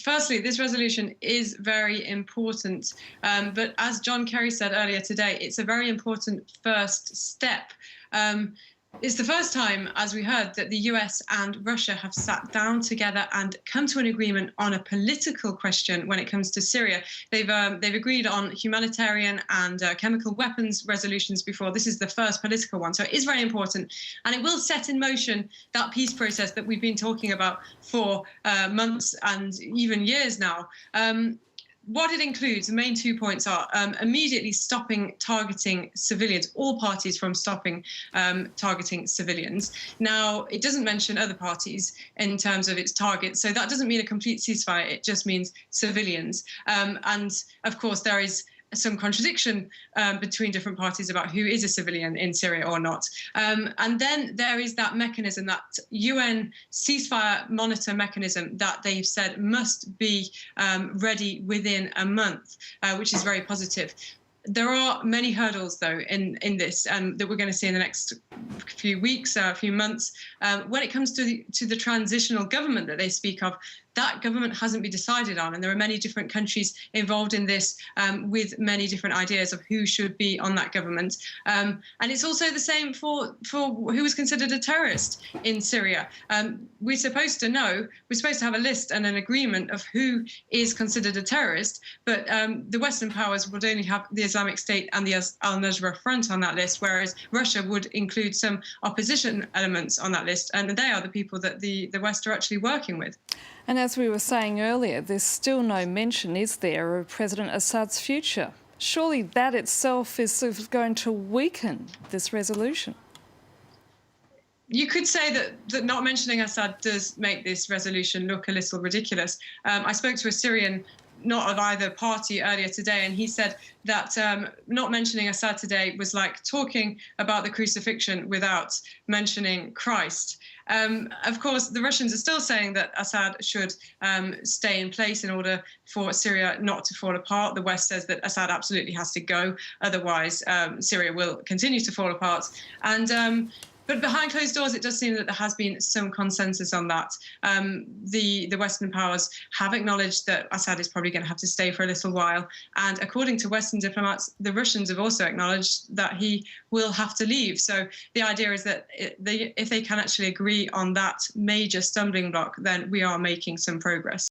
Firstly, this resolution is very important, but as John Kerry said earlier today, it's a very important first step. It's the first time, as we heard, that the US and Russia have sat down together and come to an agreement on a political question when it comes to Syria. They've agreed on humanitarian and chemical weapons resolutions before. This is the first political one, so it is very important, and it will set in motion that peace process that we've been talking about for months and even years now. What it includes, the main 2 points are immediately stopping targeting civilians, all parties from stopping targeting civilians. Now, it doesn't mention other parties in terms of its targets, so that doesn't mean a complete ceasefire, it just means civilians. And of course, there is some contradiction between different parties about who is a civilian in Syria or not. And then there is that mechanism, that UN ceasefire monitor mechanism that they've said must be ready within a month, which is very positive. There are many hurdles, though, in this that we're going to see in the next few weeks, few months. When it comes to the transitional government that they speak of, that government hasn't been decided on, and there are many different countries involved in this with many different ideas of who should be on that government. And it's also the same for who is considered a terrorist in Syria. We're supposed to have a list and an agreement of who is considered a terrorist, but the Western powers would only have the Islamic State and the al-Nusra Front on that list, whereas Russia would include some opposition elements on that list, and they are the people that the West are actually working with. And as we were saying earlier, there's still no mention, is there, of President Assad's future? Surely that itself is sort of going to weaken this resolution. You could say that not mentioning Assad does make this resolution look a little ridiculous. I spoke to a Syrian, not of either party, earlier today, and he said that not mentioning Assad today was like talking about the crucifixion without mentioning Christ. Of course, the Russians are still saying that Assad should stay in place in order for Syria not to fall apart. The West says that Assad absolutely has to go, otherwise Syria will continue to fall apart. And but behind closed doors, it does seem that there has been some consensus on that. The Western powers have acknowledged that Assad is probably going to have to stay for a little while. And according to Western diplomats, the Russians have also acknowledged that he will have to leave. So the idea is that if they can actually agree on that major stumbling block, then we are making some progress.